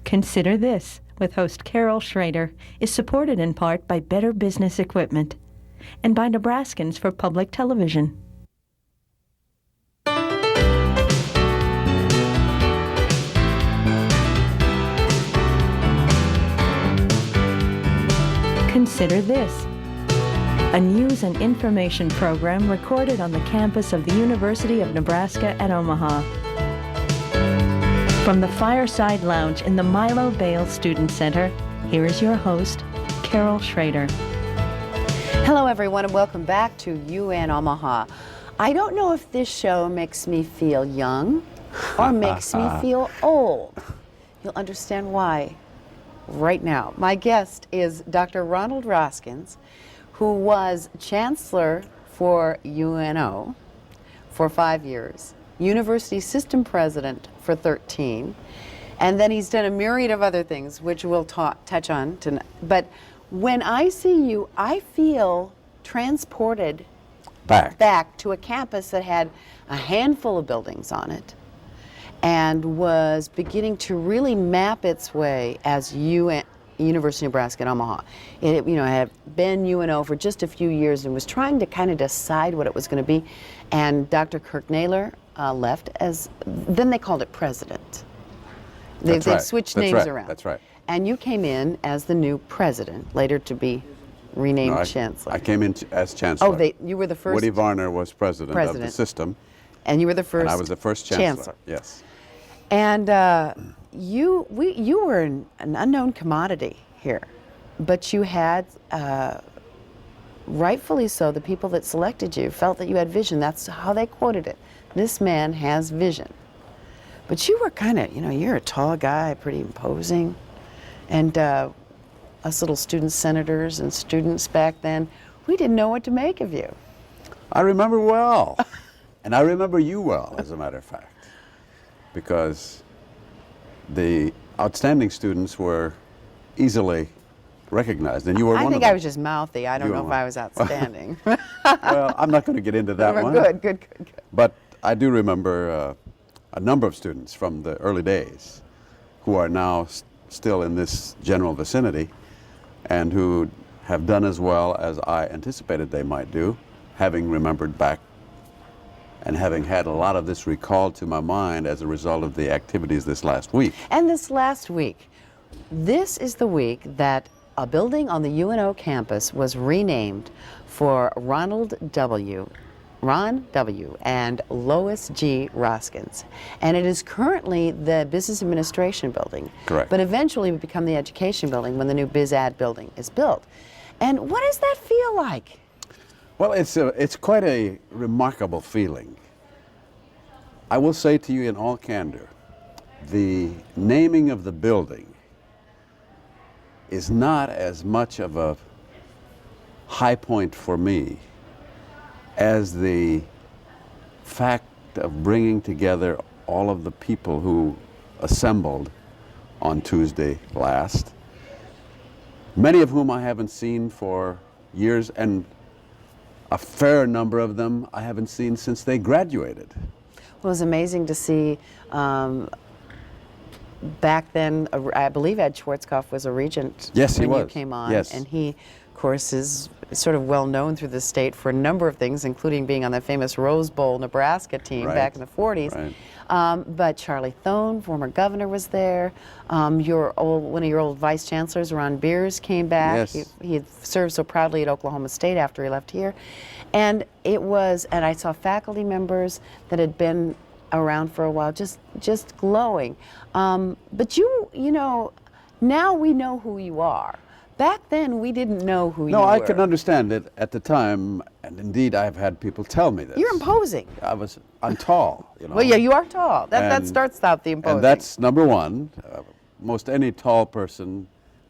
Consider This, with host Carol Schrader, is supported in part by Better Business Equipment and by Nebraskans for Public Television. Consider This, a news and information program recorded on the campus of the University of Nebraska at Omaha. From the Fireside Lounge in the Milo Bale Student Center, here is your host, Carol Schrader. Hello, everyone, and welcome back to UN Omaha. I don't know if this show makes me feel young or makes me feel old. You'll understand why right now. My guest is Dr. Ronald Roskins, who was Chancellor for UNO for 5 years, University System President for 13, and then he's done a myriad of other things, which we'll touch on tonight. But when I see you, I feel transported back to a campus that had a handful of buildings on it and was beginning to really map its way as University of Nebraska at Omaha. It had been UNO for just a few years and was trying to kind of decide what it was going to be. And Dr. Kirk Naylor left as, then they called it president. They've switched names around. That's right. And you came in as the new president, later to be renamed chancellor. I came in as chancellor. Oh, you were the first. Woody Varner was president of the system. And you were the first. And I was the first chancellor. Yes. And you were an unknown commodity here, but you had, rightfully so, the people that selected you felt that you had vision. That's how they quoted it. This man has vision. But you were kind of, you're a tall guy, pretty imposing. And us little student senators and students back then, we didn't know what to make of you. I remember well. And I remember you well, as a matter of fact, because the outstanding students were easily recognized, and you were one of them. I think I was just mouthy. I don't know if I was outstanding. Well, I'm not going to get into that one. Good. But I do remember a number of students from the early days who are now still in this general vicinity and who have done as well as I anticipated they might do, having remembered back and having had a lot of this recalled to my mind as a result of the activities this last week. And this last week, this is the week that a building on the UNO campus was renamed for Ron W. and Lois G. Roskins. And it is currently the Business Administration building. Correct. But eventually it will become the Education building when the new BizAd building is built. And what does that feel like? Well, it's quite a remarkable feeling. I will say to you in all candor, the naming of the building is not as much of a high point for me as the fact of bringing together all of the people who assembled on Tuesday last, many of whom I haven't seen for years, and a fair number of them I haven't seen since they graduated. Well, it was amazing to see. Back then, I believe Ed Schwarzkopf was a regent. Yes, he was. When you came on. Yes. And he, of course, is sort of well known through the state for a number of things, including being on the famous Rose Bowl Nebraska team back in the 40s. Right. But Charlie Thone, former governor, was there. One of your old vice chancellors, Ron Beers, came back. Yes. He had served so proudly at Oklahoma State after he left here. And and I saw faculty members that had been around for a while, just glowing. But now we know who you are. Back then, we didn't know who you were. No, I can understand it at the time, and indeed, I've had people tell me this. You're imposing. I'm tall, Well, yeah, you are tall. That starts out the imposing. And that's number one. Most any tall person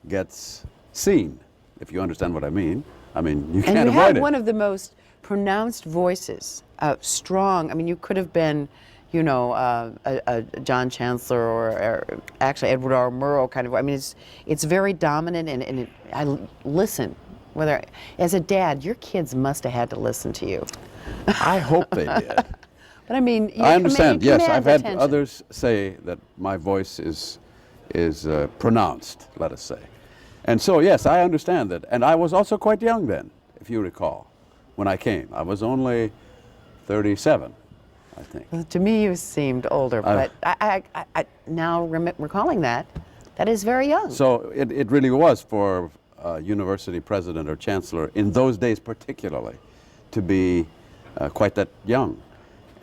gets seen, if you understand what I mean. I mean, you can't avoid it. And you had one of the most pronounced voices, strong. I mean, you could have been, a John Chancellor or actually Edward R. Murrow kind of. I mean, it's very dominant, and I listen Whether, as a dad, your kids must have had to listen to you. I hope they did. But I mean, you I understand. Yes, command I've had attention. others say that my voice is pronounced, let us say. And so, yes, I understand that. And I was also quite young then, if you recall, when I came. I was only 37, I think. Well, to me, you seemed older, but I now recalling that is very young. So it really was for a university president or chancellor, in those days particularly, to be quite that young.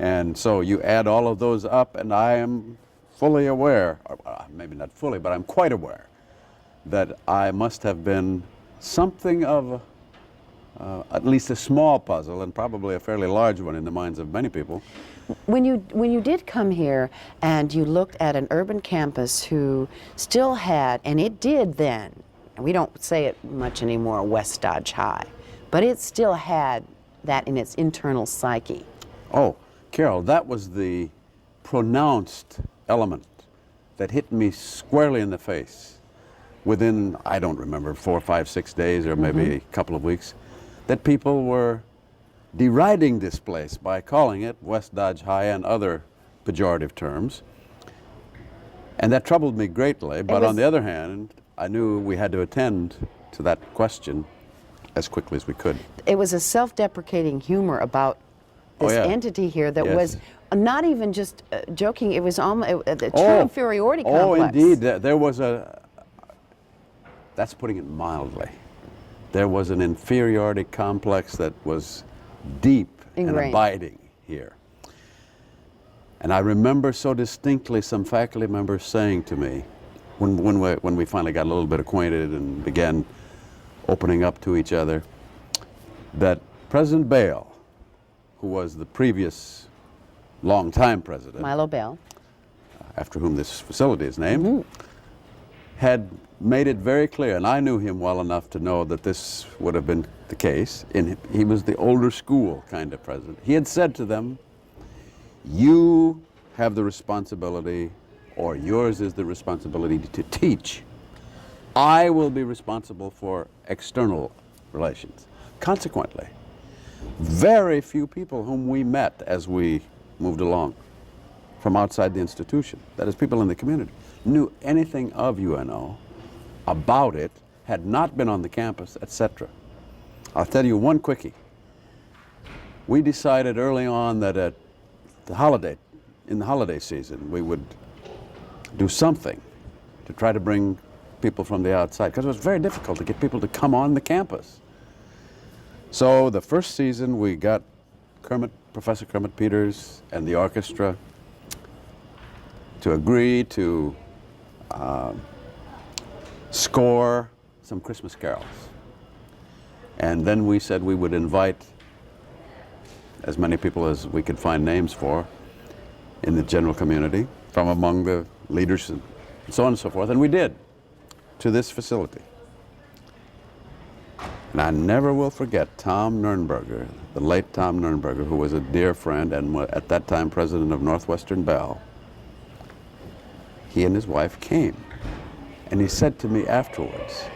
And so you add all of those up, and I am fully aware, or maybe not fully, but I'm quite aware that I must have been something of at least a small puzzle, and probably a fairly large one in the minds of many people. When you did come here and you looked at an urban campus who still had, and it did then, and we don't say it much anymore, West Dodge High, but it still had that in its internal psyche. Oh, Carol, that was the pronounced element that hit me squarely in the face within, I don't remember, 4, 5, 6 days, or maybe a couple of weeks, that people were deriding this place by calling it West Dodge High and other pejorative terms. And that troubled me greatly, but on the other hand, I knew we had to attend to that question as quickly as we could. It was a self-deprecating humor about this entity here that was not even just joking, it was almost a true inferiority complex. Oh, indeed. There was that's putting it mildly. There was an inferiority complex that was deep and abiding here. And I remember so distinctly some faculty members saying to me, when we finally got a little bit acquainted and began opening up to each other, that President Bale, who was the previous longtime president, Milo Bale, after whom this facility is named, had made it very clear, and I knew him well enough to know that this would have been the case. He was the older school kind of president. He had said to them, you have the responsibility, or yours is the responsibility to teach. I will be responsible for external relations. Consequently, very few people whom we met as we moved along from outside the institution, that is, people in the community, knew anything of UNO, about it, had not been on the campus, etc. I'll tell you one quickie. We decided early on that in the holiday season, we would do something to try to bring people from the outside, because it was very difficult to get people to come on the campus. So the first season, we got Professor Kermit Peters and the orchestra to agree to score some Christmas carols. And then we said we would invite as many people as we could find names for in the general community, from among the leaders and so on and so forth, and we did, to this facility. And I never will forget Tom Nernberger, the late Tom Nernberger, who was a dear friend and at that time president of Northwestern Bell. He and his wife came, and he said to me afterwards,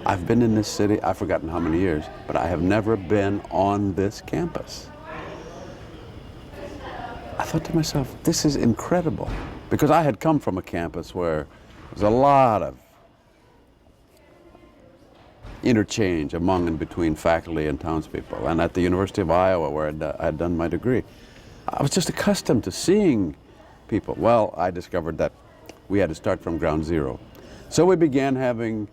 I've been in this city, I've forgotten how many years, but I have never been on this campus. I thought to myself, this is incredible, because I had come from a campus where there was a lot of interchange among and between faculty and townspeople, and at the University of Iowa, where I had done my degree. I was just accustomed to seeing people. Well, I discovered that we had to start from ground zero. So we began having,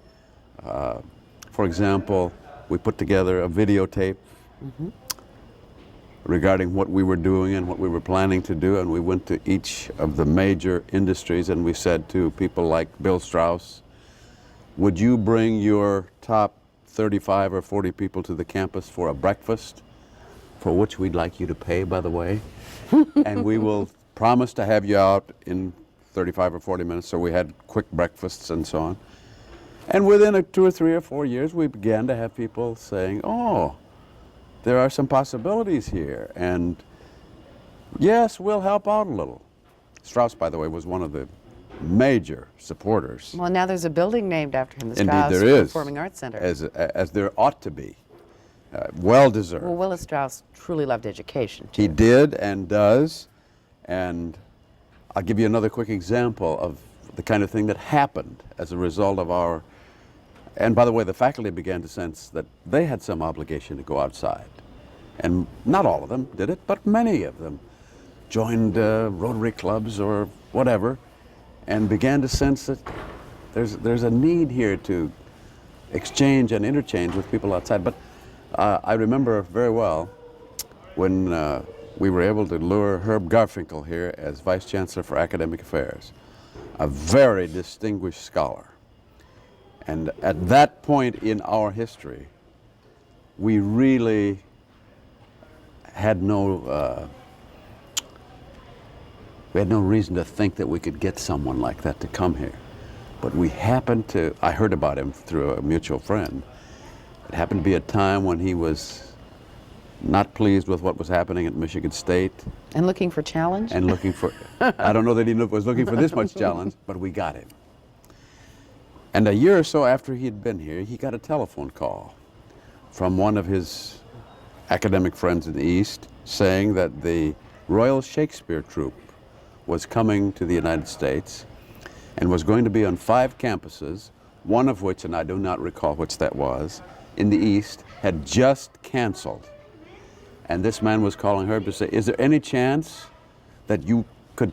for example, we put together a videotape regarding what we were doing and what we were planning to do, and we went to each of the major industries and we said to people like Bill Strauss, would you bring your top 35 or 40 people to the campus for a breakfast, for which we'd like you to pay, by the way, and we will promise to have you out in 35 or 40 minutes, so we had quick breakfasts and so on. And within 2 or 3 or 4 years, we began to have people saying, oh, there are some possibilities here, and yes, we'll help out a little. Strauss, by the way, was one of the major supporters. Well, now there's a building named after him, the Indeed, Strauss there is. Performing Arts Center. As there ought to be. Well deserved. Well, Willis Strauss truly loved education, too. He did and does. And I'll give you another quick example of the kind of thing that happened as a result of our. And by the way, the faculty began to sense that they had some obligation to go outside. And not all of them did it, but many of them joined Rotary clubs or whatever, and began to sense that there's a need here to exchange and interchange with people outside. But I remember very well when we were able to lure Herb Garfinkel here as Vice Chancellor for Academic Affairs, a very distinguished scholar. And at that point in our history, we really had no reason to think that we could get someone like that to come here. But we happened to, I heard about him through a mutual friend. It happened to be a time when he was not pleased with what was happening at Michigan State. And looking for challenge? And looking for, I don't know that he was looking for this much challenge, but we got him. And a year or so after he'd been here, he got a telephone call from one of his academic friends in the East saying that the Royal Shakespeare Troupe was coming to the United States and was going to be on 5 campuses, one of which, and I do not recall which that was, in the East, had just canceled. And this man was calling Herb to say, is there any chance that you could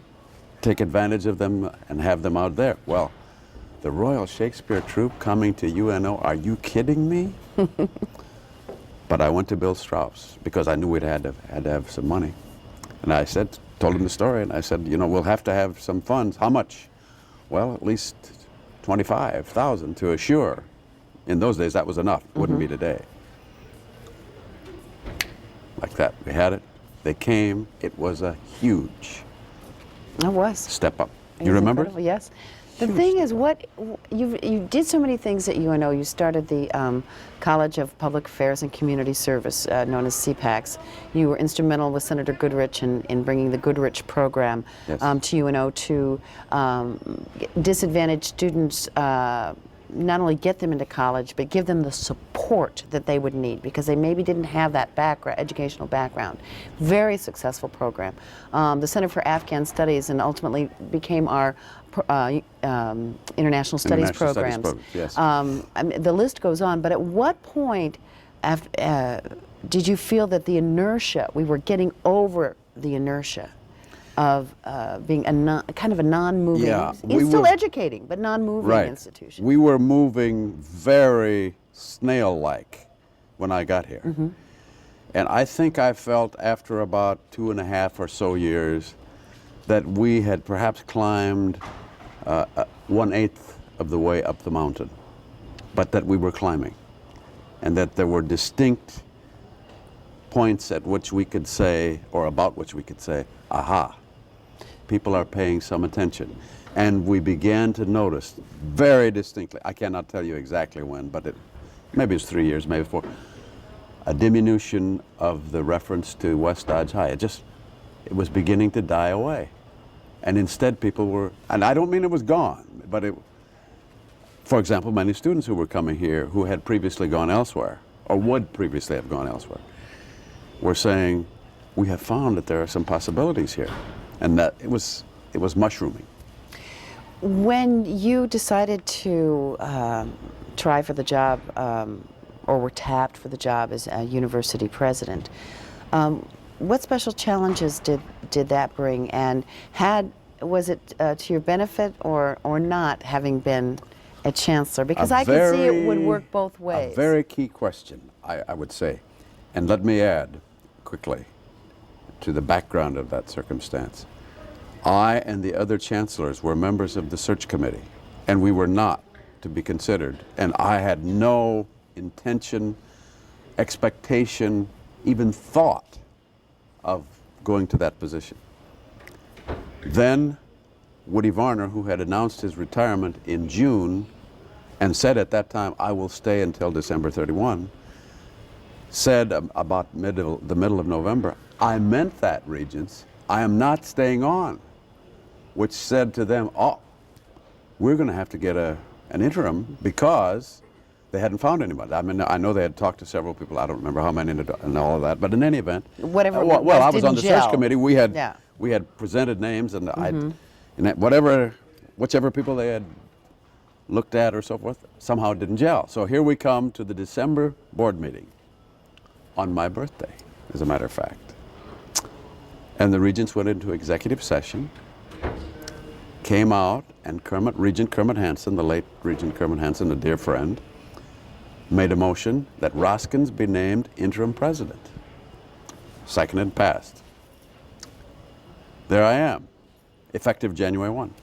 take advantage of them and have them out there? Well, the Royal Shakespeare Troupe coming to UNO, are you kidding me? But I went to Bill Strauss because I knew we'd had to have some money. And I told him the story, and I said, you know, we'll have to have some funds. How much? Well, at least $25,000 to assure. In those days, that was enough. It wouldn't be today. Like that, we had it. They came. It was a huge step up. You remember? Incredible. Yes. The thing is, you did so many things at UNO. You started the College of Public Affairs and Community Service, known as CPACS. You were instrumental with Senator Goodrich in bringing the Goodrich program to UNO to disadvantaged students, not only get them into college, but give them the support that they would need because they maybe didn't have that educational background. Very successful program. The Center for Afghan Studies and ultimately became our International Studies program. Yes. I mean, the list goes on, but at what point did you feel that the inertia, we were getting over the inertia of being kind of a non-moving, it's still educating, but non-moving institution? We were moving very snail-like when I got here. And I think I felt after about 2.5 or so years that we had perhaps climbed 1/8 of the way up the mountain, but that we were climbing, and that there were distinct points at which we could say, or about which we could say, aha, people are paying some attention. And we began to notice very distinctly, I cannot tell you exactly when, but maybe it's 3 years, maybe 4, a diminution of the reference to West Dodge High. It was beginning to die away. And instead people were, and I don't mean it was gone, but for example, many students who were coming here who had previously gone elsewhere, or would previously have gone elsewhere, were saying, we have found that there are some possibilities here. And that it was mushrooming. When you decided to try for the job, or were tapped for the job as a university president, what special challenges did that bring? And was it to your benefit or not, having been a chancellor? Because I could see it would work both ways. A very key question, I would say. And let me add quickly to the background of that circumstance. I and the other chancellors were members of the search committee, and we were not to be considered. And I had no intention, expectation, even thought of going to that position. Then Woody Varner, who had announced his retirement in June and said at that time, I will stay until December 31, said about the middle of November, I meant that, Regents. I am not staying on, which said to them, oh, we're going to have to get an interim because they hadn't found anybody. I mean, I know they had talked to several people. I don't remember how many and all of that. But in any event, Whatever it well, was I was on the didn't search gel. committee. We had Yeah. we had presented names, and and that whichever people they had looked at or so forth, somehow didn't gel. So here we come to the December board meeting on my birthday, as a matter of fact. And the regents went into executive session, came out, and Regent Kermit Hansen, the late Regent Kermit Hansen, a dear friend, made a motion that Roskins be named interim president. Seconded and passed. There I am, effective January 1.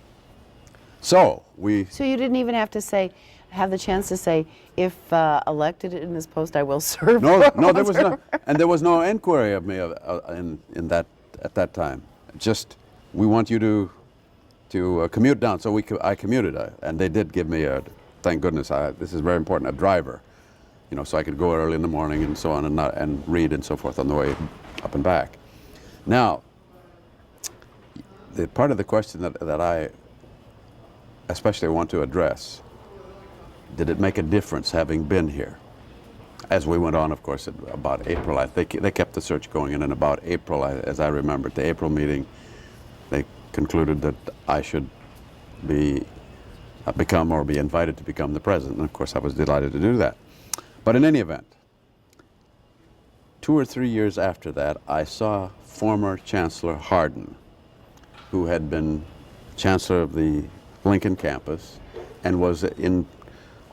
So we... So you didn't even have to have the chance to say, if elected in this post, I will serve. No, there was no, and there was no inquiry of me in that at that time. Just, we want you to commute down. So I commuted, and they did give me thank goodness, this is very important, a driver, so I could go early in the morning and so on, and read and so forth on the way up and back. Now, the part of the question that I especially want to address, did it make a difference having been here? As we went on, of course, at about April, I think they kept the search going, and in about April, as I remember, at the April meeting, they concluded that I should become or be invited to become the president. And of course, I was delighted to do that. But in any event, 2 or 3 years after that, I saw former Chancellor Hardin, who had been Chancellor of the Lincoln campus and was in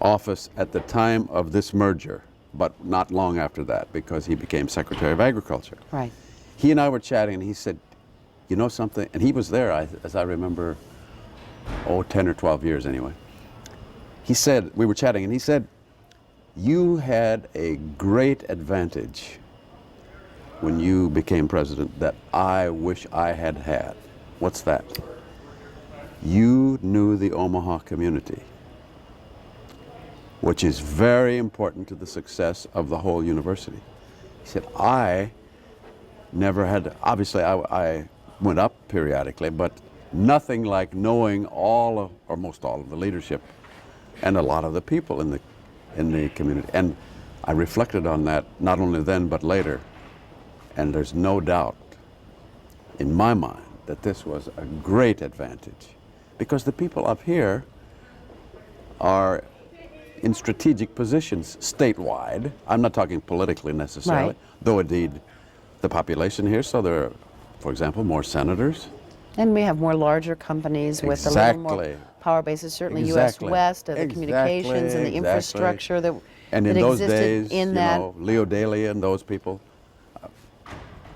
office at the time of this merger, but not long after that, because he became Secretary of Agriculture. Right. He and I were chatting, and he said, you know something, and he was there, as I remember, 10 or 12 years anyway. He said, we were chatting, and he said, you had a great advantage when you became president that I wish I had had. What's that? You knew the Omaha community, which is very important to the success of the whole university. He said, I never had, obviously I went up periodically, but nothing like knowing most all of the leadership and a lot of the people in the community. And I reflected on that not only then but later, and there's no doubt in my mind that this was a great advantage, because the people up here are in strategic positions statewide. I'm not talking politically necessarily, Right. though indeed the population here, so there are, for example, more senators. And we have more larger companies with a little more Exactly. power bases, certainly Exactly. U.S. West, the communications and the Exactly. infrastructure that And in that those existed days, in that. Leo Daly and those people,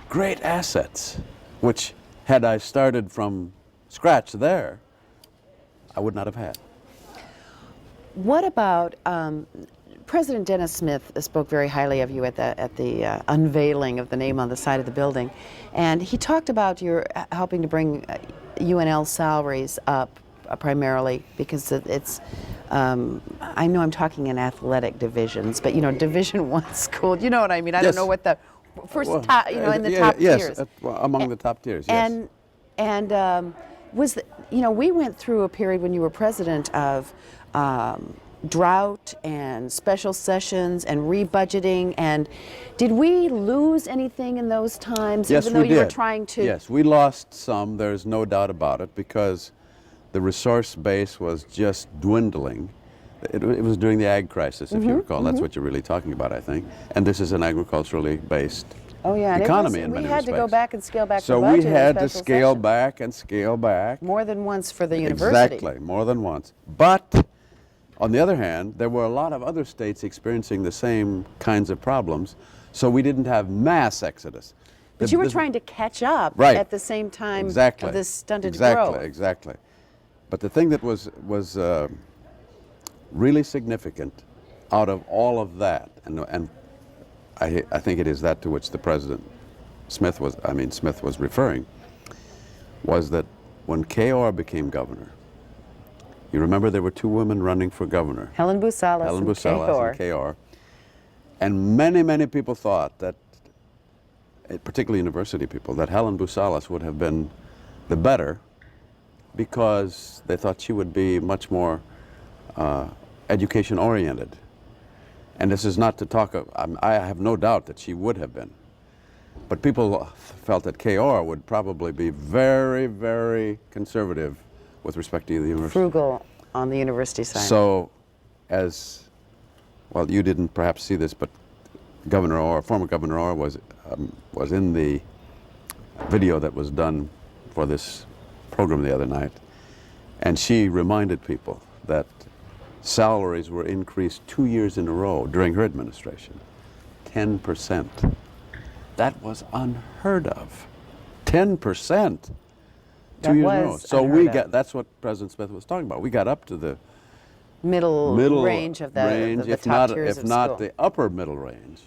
great assets, which had I started from scratch there, I would not have had. What about President Dennis Smith spoke very highly of you at the unveiling of the name on the side of the building, and he talked about your helping to bring UNL salaries up primarily because it's. I know I'm talking in athletic divisions, but Division I school. You know what I mean? I Yes. don't know what the first Well, top, in the yeah, top yes, tiers. among the top tiers, yes. And we went through a period when you were president of drought and special sessions and rebudgeting, and did we lose anything in those times? Yes, even though we you were did. trying to. Yes, we lost some, there's no doubt about it, because the resource base was just dwindling. It was during the ag crisis, if you recall. That's what you're really talking about, I think. And this is an agriculturally based Oh yeah, and economy it in was, many we had to go respects. back and scale back So the budget. we in had to special scale sessions. back and scale back. More than once for the university. Exactly, more than once. But on the other hand, there were a lot of other states experiencing the same kinds of problems, so we didn't have mass exodus. But you were trying to catch up Right. at the same time Exactly. of this stunted exactly, growth. Exactly. But the thing that was really significant out of all of that, and I think it is that to which the President Smith was referring, was that when K.R. became governor, you remember there were two women running for governor, Helen Busalas Helen and Busalas K.R. and K.R. And many, many people thought that, particularly university people, that Helen Busalas would have been the better because they thought she would be much more education oriented. And this is not to talk of, I have no doubt that she would have been. But people felt that KR would probably be very, very conservative with respect to the university. Frugal on the university side. So, as, well, you didn't perhaps see this, but Governor Orr, former Governor Orr was in the video that was done for this program the other night, and she reminded people that salaries were increased 2 years in a row during her administration, 10%. That was unheard of. 10%. That 2 years in a row. was So unheard we of. got, that's what President Smith was talking about. We got up to the middle range of the range, the if top not, tiers if of not school. the upper middle range.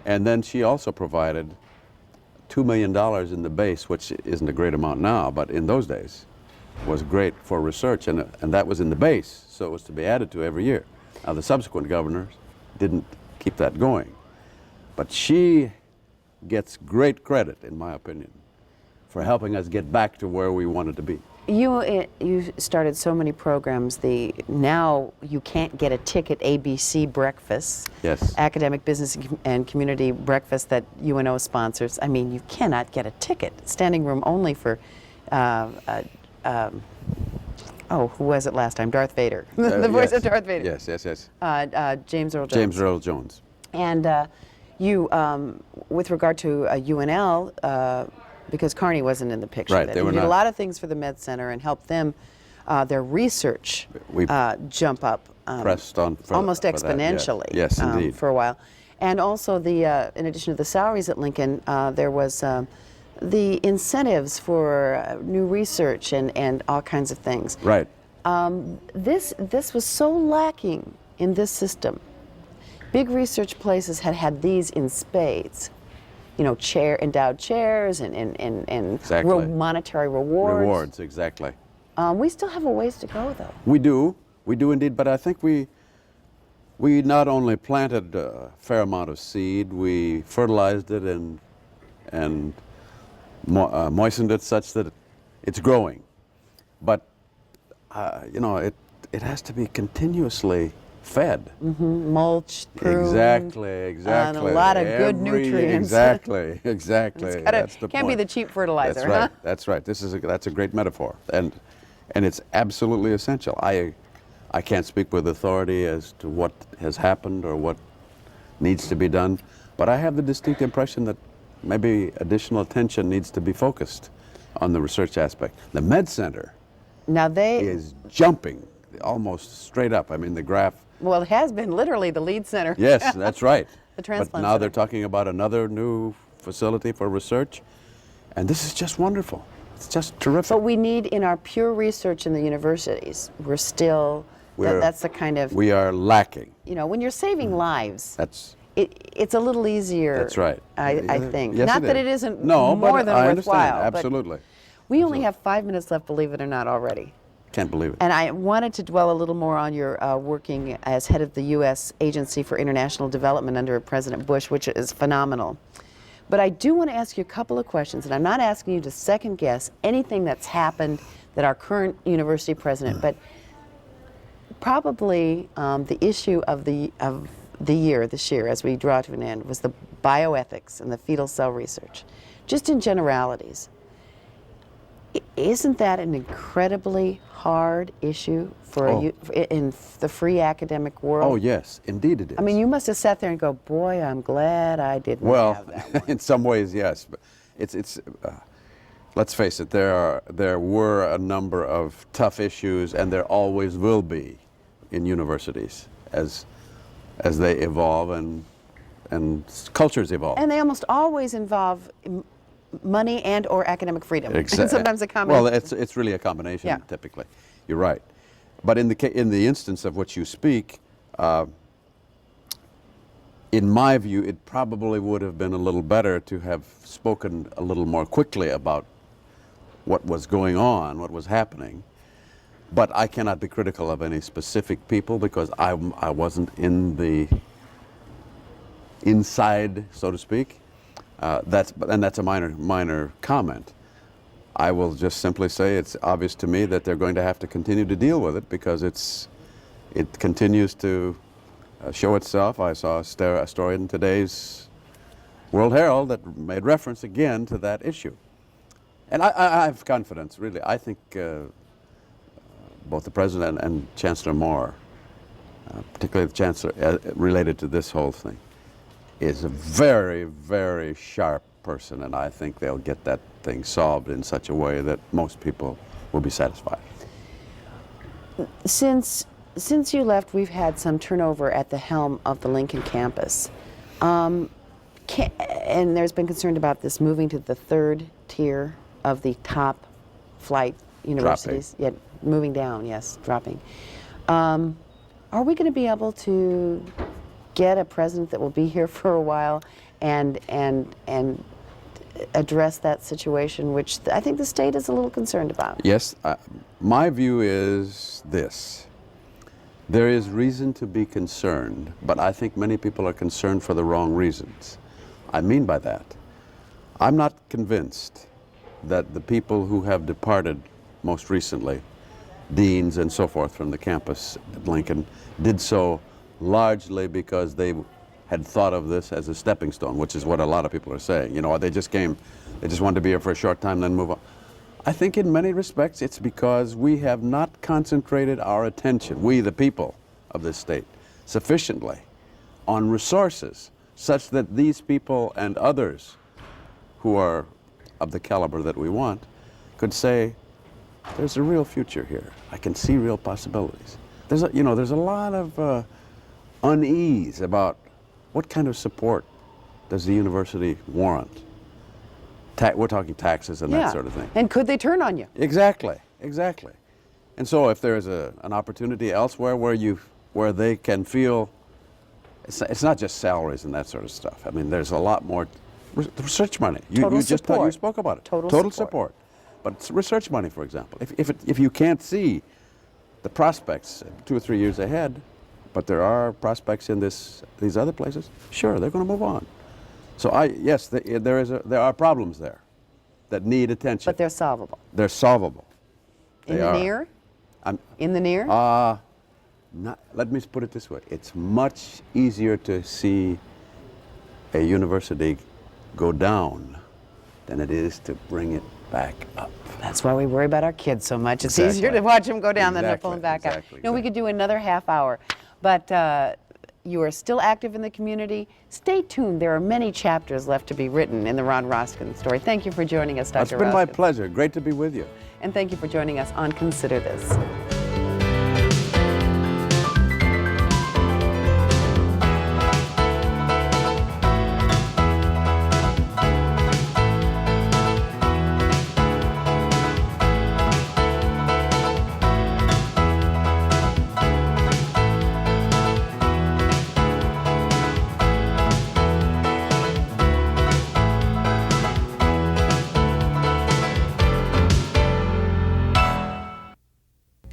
And then she also provided $2 million in the base, which isn't a great amount now, but in those days was great for research, and that was in the base, so it was to be added to every year. Now the subsequent governors didn't keep that going, but she gets great credit, in my opinion, for helping us get back to where we wanted to be. You started so many programs. Now you can't get a ticket. ABC breakfasts, Yes. academic, business, and community breakfast that UNO sponsors. I mean, you cannot get a ticket. Standing room only for, who was it last time? Darth Vader, the voice of Darth Vader. Yes, yes, yes. James Earl Jones. James Earl Jones. And you, with regard to UNL, because Carney wasn't in the picture, Right, then. they You were did a not. lot of things for the Med Center and helped them, their research We jump up pressed on for, almost for that, exponentially yes, indeed. for a while. And also, in addition to the salaries at Lincoln, there was the incentives for new research and all kinds of things. Right. This was so lacking in this system. Big research places had these in spades. You know, endowed chairs and Exactly. monetary rewards. Rewards, exactly. We still have a ways to go, though. We do indeed, but I think we not only planted a fair amount of seed, we fertilized it and moistened it such that it's growing. But, you know, it has to be continuously fed. Mulched, pruned. Exactly. And a lot of good nutrients. Exactly. That's the Can't be point. the cheap fertilizer, That's right. huh? That's right. That's a great metaphor, and it's absolutely essential. I can't speak with authority as to what has happened or what needs to be done, but I have the distinct impression that maybe additional attention needs to be focused on the research aspect. The Med Center Now is jumping almost straight up. I mean, the graph. well, it has been literally the lead center. Yes, that's right. The But transplant now center. they're talking about another new facility for research, and this is just wonderful. It's just terrific. But we need, in our pure research in the universities, we're still, that's the kind of, We are lacking. you know, when you're saving lives, That's it's a little easier. that's right. I think. Yes, Not that is. it isn't no, more but than I worthwhile. understand. but Absolutely. we only have 5 minutes left, believe it or not, already. Can't believe it. And I wanted to dwell a little more on your working as head of the U.S. Agency for International Development under President Bush, which is phenomenal. But I do want to ask you a couple of questions, and I'm not asking you to second guess anything that's happened that our current university president, but probably the issue of the year, this year, as we draw to an end, was the bioethics and the fetal cell research. Just in generalities, isn't that an incredibly hard issue for in the free academic world? Oh yes, indeed it is. I mean, you must have sat there and go, boy, I'm glad I didn't well, have that one. in some ways, yes. But it's. Let's face it. There were a number of tough issues, and there always will be, in universities as they evolve and cultures evolve. And they almost always involve money and or academic freedom. And sometimes a combination. Well, it's really a combination, Yeah. typically. You're right. But in the instance of which you speak, in my view, it probably would have been a little better to have spoken a little more quickly about what was going on, what was happening. But I cannot be critical of any specific people because I wasn't in the inside, so to speak. That's a minor comment. I will just simply say it's obvious to me that they're going to have to continue to deal with it because it continues to show itself. I saw a story in today's World Herald that made reference again to that issue. And I have confidence, really. I think both the President and Chancellor Moore, particularly the Chancellor, related to this whole thing, is a very, very sharp person, and I think they'll get that thing solved in such a way that most people will be satisfied. Since you left, we've had some turnover at the helm of the Lincoln campus. And there's been concern about this moving to the third tier of the top flight universities. Dropping. Yeah, moving down, yes, dropping. Are we going to be able to get a president that will be here for a while and address that situation, which I think the state is a little concerned about? Yes, my view is this. There is reason to be concerned, but I think many people are concerned for the wrong reasons. I mean by that, I'm not convinced that the people who have departed most recently, deans and so forth from the campus at Lincoln, did so largely because they had thought of this as a stepping stone, which is what a lot of people are saying. You know, they just wanted to be here for a short time, then move on. I think in many respects it's because we have not concentrated our attention, we the people of this state, sufficiently on resources such that these people and others who are of the caliber that we want could say, there's a real future here. I can see real possibilities. There's a lot of unease about what kind of support does the university warrant. We're talking taxes and that sort of thing. And could they turn on you? Exactly, exactly. And so if there's an opportunity elsewhere where they can feel, it's not just salaries and that sort of stuff. I mean, there's a lot more research money. You spoke about it. Total support. But it's research money, for example. If you can't see the prospects 2 or 3 years ahead, but there are prospects in these other places, sure, they're going to move on. So yes, there are problems there that need attention. But they're solvable. They're solvable. In the near? In the near? Let me put it this way. It's much easier to see a university go down than it is to bring it back up. That's why we worry about our kids so much. It's Exactly. easier to watch them go down than to pull them back up. Exactly. We could do another half hour, but you are still active in the community. Stay tuned. There are many chapters left to be written in the Ron Roskin story. Thank you for joining us, Dr. It's been my Roskin. pleasure. Great to be with you. And thank you for joining us on Consider This.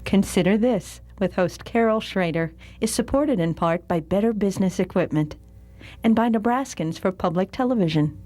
Consider This, with host Carol Schrader, is supported in part by Better Business Equipment and by Nebraskans for Public Television.